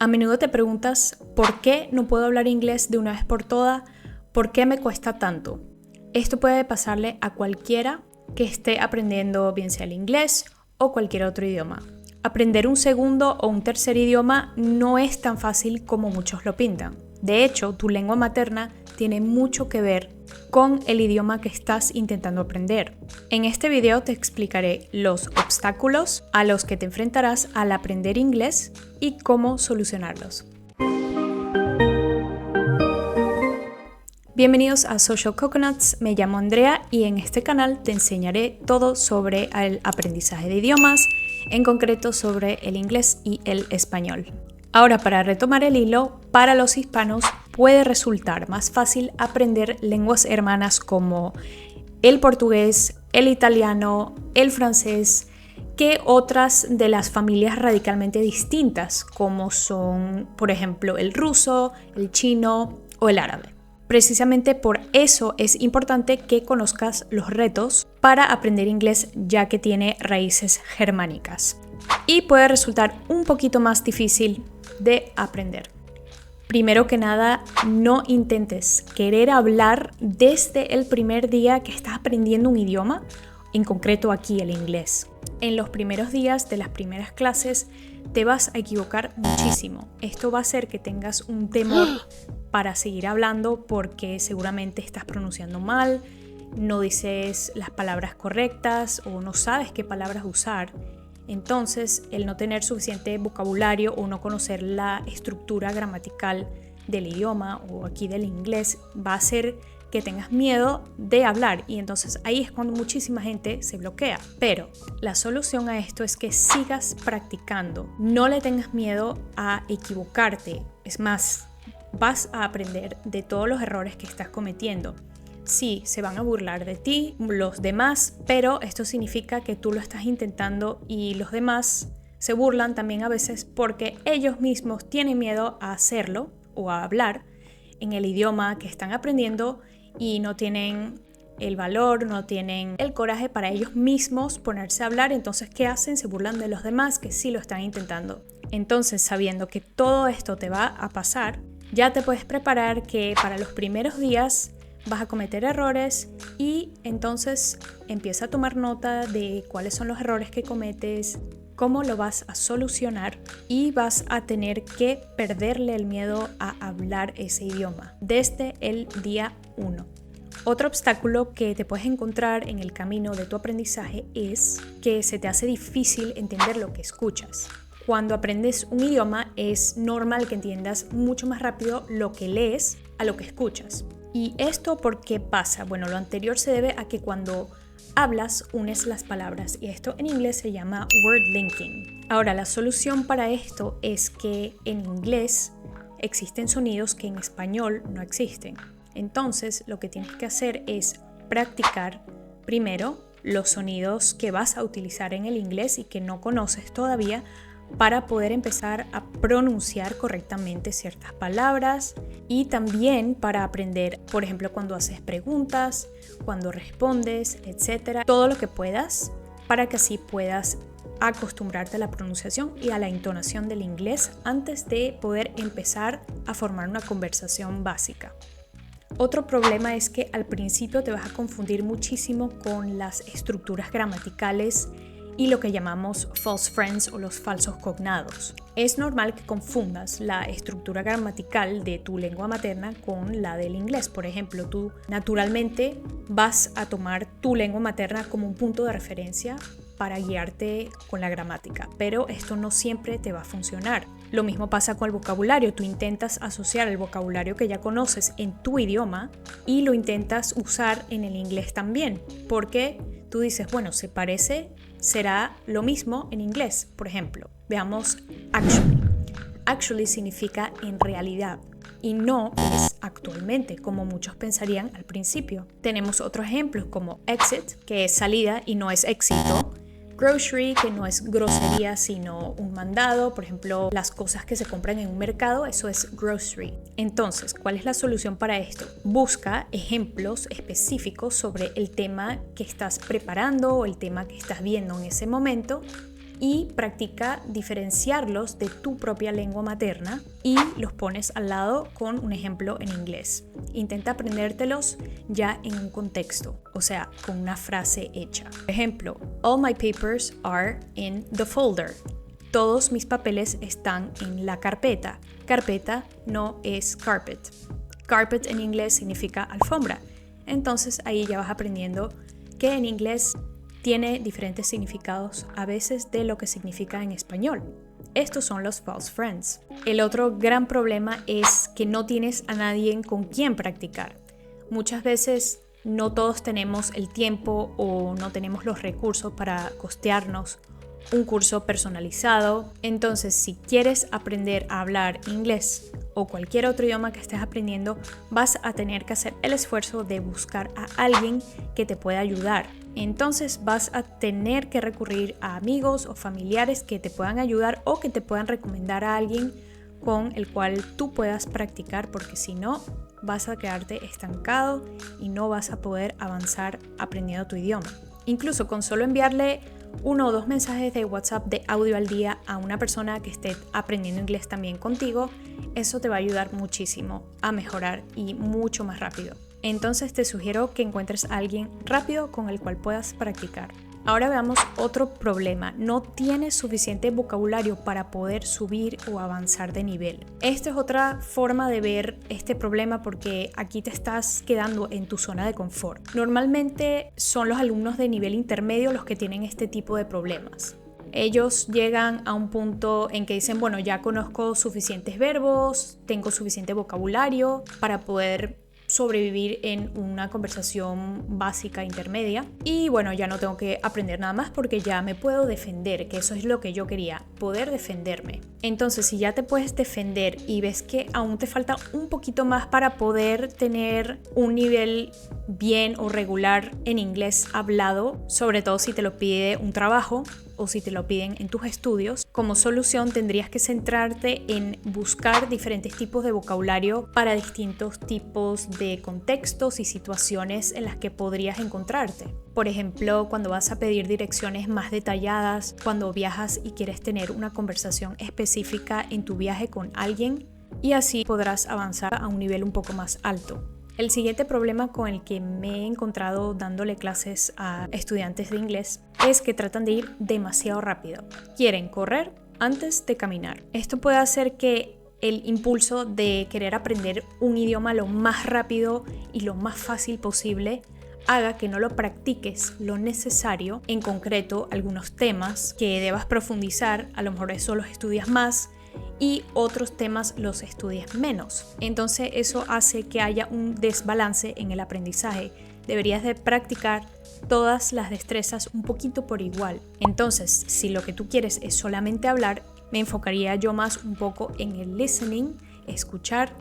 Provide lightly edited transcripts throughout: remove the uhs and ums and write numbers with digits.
A menudo te preguntas, ¿por qué no puedo hablar inglés de una vez por todas? ¿Por qué me cuesta tanto? Esto puede pasarle a cualquiera que esté aprendiendo, bien sea el inglés o cualquier otro idioma. Aprender un segundo o un tercer idioma no es tan fácil como muchos lo pintan. De hecho, tu lengua materna tiene mucho que ver con el idioma que estás intentando aprender. En este video te explicaré los obstáculos a los que te enfrentarás al aprender inglés y cómo solucionarlos. Bienvenidos a Social Coconuts, me llamo Andrea y en este canal te enseñaré todo sobre el aprendizaje de idiomas, en concreto sobre el inglés y el español. Ahora, para retomar el hilo, para los hispanos puede resultar más fácil aprender lenguas hermanas como el portugués, el italiano, el francés, que otras de las familias radicalmente distintas, como son, por ejemplo, el ruso, el chino o el árabe. Precisamente por eso es importante que conozcas los retos para aprender inglés, ya que tiene raíces germánicas y puede resultar un poquito más difícil de aprender. Primero que nada, no intentes querer hablar desde el primer día que estás aprendiendo un idioma, en concreto aquí el inglés. En los primeros días de las primeras clases te vas a equivocar muchísimo. Esto va a hacer que tengas un temor para seguir hablando porque seguramente estás pronunciando mal, no dices las palabras correctas o no sabes qué palabras usar. Entonces, el no tener suficiente vocabulario o no conocer la estructura gramatical del idioma o aquí del inglés va a hacer que tengas miedo de hablar y entonces ahí es cuando muchísima gente se bloquea. Pero la solución a esto es que sigas practicando. No le tengas miedo a equivocarte. Es más, vas a aprender de todos los errores que estás cometiendo. Sí, se van a burlar de ti, los demás, pero esto significa que tú lo estás intentando y los demás se burlan también a veces porque ellos mismos tienen miedo a hacerlo o a hablar en el idioma que están aprendiendo y no tienen el valor, no tienen el coraje para ellos mismos ponerse a hablar. Entonces, ¿qué hacen? Se burlan de los demás que sí lo están intentando. Entonces, sabiendo que todo esto te va a pasar, ya te puedes preparar que para los primeros días vas a cometer errores y entonces empieza a tomar nota de cuáles son los errores que cometes, cómo lo vas a solucionar y vas a tener que perderle el miedo a hablar ese idioma desde el día 1. Otro obstáculo que te puedes encontrar en el camino de tu aprendizaje es que se te hace difícil entender lo que escuchas. Cuando aprendes un idioma es normal que entiendas mucho más rápido lo que lees a lo que escuchas. ¿Y esto por qué pasa? Bueno, lo anterior se debe a que cuando hablas unes las palabras y esto en inglés se llama word linking. Ahora, la solución para esto es que en inglés existen sonidos que en español no existen. Entonces, lo que tienes que hacer es practicar primero los sonidos que vas a utilizar en el inglés y que no conoces todavía, para poder empezar a pronunciar correctamente ciertas palabras y también para aprender, por ejemplo, cuando haces preguntas, cuando respondes, etcétera, todo lo que puedas para que así puedas acostumbrarte a la pronunciación y a la entonación del inglés antes de poder empezar a formar una conversación básica. Otro problema es que al principio te vas a confundir muchísimo con las estructuras gramaticales y lo que llamamos false friends o los falsos cognados. Es normal que confundas la estructura gramatical de tu lengua materna con la del inglés. Por ejemplo, tú naturalmente vas a tomar tu lengua materna como un punto de referencia para guiarte con la gramática, pero esto no siempre te va a funcionar. Lo mismo pasa con el vocabulario. Tú intentas asociar el vocabulario que ya conoces en tu idioma y lo intentas usar en el inglés también, porque tú dices, bueno, se parece, será lo mismo en inglés. Por ejemplo, veamos actually. Actually significa en realidad y no es actualmente, como muchos pensarían al principio. Tenemos otros ejemplos como exit, que es salida y no es éxito. Grocery, que no es grosería sino un mandado, por ejemplo, las cosas que se compran en un mercado, eso es grocery. Entonces, ¿cuál es la solución para esto? Busca ejemplos específicos sobre el tema que estás preparando o el tema que estás viendo en ese momento y practica diferenciarlos de tu propia lengua materna y los pones al lado con un ejemplo en inglés. Intenta aprendértelos ya en un contexto, o sea, con una frase hecha. Por ejemplo, all my papers are in the folder. Todos mis papeles están en la carpeta. Carpeta no es carpet. Carpet en inglés significa alfombra. Entonces ahí ya vas aprendiendo que en inglés tiene diferentes significados a veces de lo que significa en español. Estos son los false friends. El otro gran problema es que no tienes a nadie con quien practicar. Muchas veces no todos tenemos el tiempo o no tenemos los recursos para costearnos un curso personalizado. Entonces, si quieres aprender a hablar inglés o cualquier otro idioma que estés aprendiendo, vas a tener que hacer el esfuerzo de buscar a alguien que te pueda ayudar. Entonces vas a tener que recurrir a amigos o familiares que te puedan ayudar o que te puedan recomendar a alguien con el cual tú puedas practicar, porque si no vas a quedarte estancado y no vas a poder avanzar aprendiendo tu idioma. Incluso con solo enviarle 1 o 2 mensajes de WhatsApp de audio al día a una persona que esté aprendiendo inglés también contigo, eso te va a ayudar muchísimo a mejorar y mucho más rápido. Entonces te sugiero que encuentres a alguien rápido con el cual puedas practicar. Ahora veamos otro problema. No tienes suficiente vocabulario para poder subir o avanzar de nivel. Esta es otra forma de ver este problema, porque aquí te estás quedando en tu zona de confort. Normalmente son los alumnos de nivel intermedio los que tienen este tipo de problemas. Ellos llegan a un punto en que dicen, bueno, ya conozco suficientes verbos, tengo suficiente vocabulario para poder sobrevivir en una conversación básica intermedia y bueno, ya no tengo que aprender nada más porque ya me puedo defender, que eso es lo que yo quería, poder defenderme. Entonces, si ya te puedes defender y ves que aún te falta un poquito más para poder tener un nivel bien o regular en inglés hablado, sobre todo si te lo pide un trabajo o si te lo piden en tus estudios, como solución tendrías que centrarte en buscar diferentes tipos de vocabulario para distintos tipos de contextos y situaciones en las que podrías encontrarte. Por ejemplo, cuando vas a pedir direcciones más detalladas, cuando viajas y quieres tener una conversación específica en tu viaje con alguien, y así podrás avanzar a un nivel un poco más alto. El siguiente problema con el que me he encontrado dándole clases a estudiantes de inglés es que tratan de ir demasiado rápido. Quieren correr antes de caminar. Esto puede hacer que el impulso de querer aprender un idioma lo más rápido y lo más fácil posible haga que no lo practiques lo necesario, en concreto algunos temas que debas profundizar, a lo mejor eso los estudias más y otros temas los estudias menos. Entonces eso hace que haya un desbalance en el aprendizaje. Deberías de practicar todas las destrezas un poquito por igual. Entonces, si lo que tú quieres es solamente hablar, me enfocaría yo más un poco en el listening, escuchar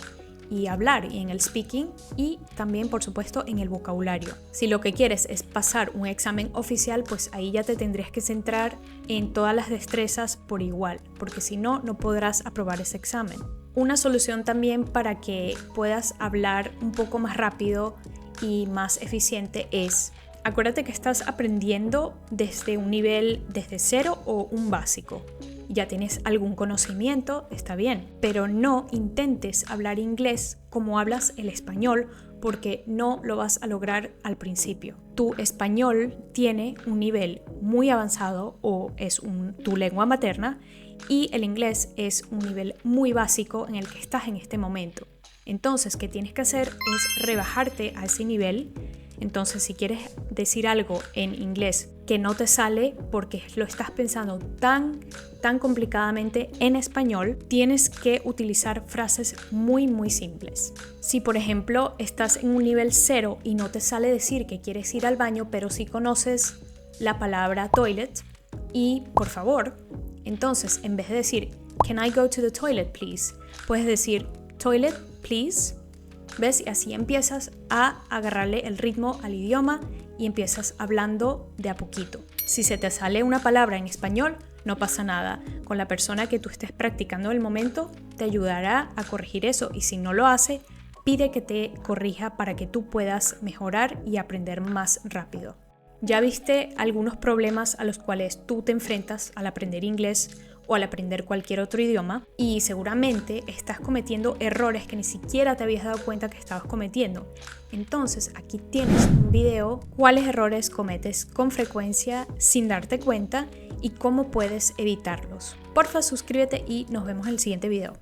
y hablar, y en el speaking, y también por supuesto en el vocabulario. Si lo que quieres es pasar un examen oficial, pues ahí ya te tendrías que centrar en todas las destrezas por igual, porque si no, no podrás aprobar ese examen. Una solución también para que puedas hablar un poco más rápido y más eficiente es: acuérdate que estás aprendiendo desde un nivel desde cero o un básico. Ya tienes algún conocimiento, está bien, pero no intentes hablar inglés como hablas el español, porque no lo vas a lograr al principio. Tu español tiene un nivel muy avanzado o es tu lengua materna, y el inglés es un nivel muy básico en el que estás en este momento. Entonces, ¿qué tienes que hacer? Es rebajarte a ese nivel. Entonces, si quieres decir algo en inglés que no te sale porque lo estás pensando tan complicadamente en español, tienes que utilizar frases muy simples. Si, por ejemplo, estás en un nivel 0 y no te sale decir que quieres ir al baño, pero sí conoces la palabra toilet y por favor, entonces, en vez de decir "Can I go to the toilet, please?", puedes decir "Toilet, please". ¿Ves? Y así empiezas a agarrarle el ritmo al idioma y empiezas hablando de a poquito. Si se te sale una palabra en español, no pasa nada. Con la persona que tú estés practicando en el momento te ayudará a corregir eso, y si no lo hace, pide que te corrija para que tú puedas mejorar y aprender más rápido. Ya viste algunos problemas a los cuales tú te enfrentas al aprender inglés o al aprender cualquier otro idioma y seguramente estás cometiendo errores que ni siquiera te habías dado cuenta que estabas cometiendo. Entonces aquí tienes un video, cuáles errores cometes con frecuencia sin darte cuenta y cómo puedes evitarlos. Porfa, suscríbete y nos vemos en el siguiente video.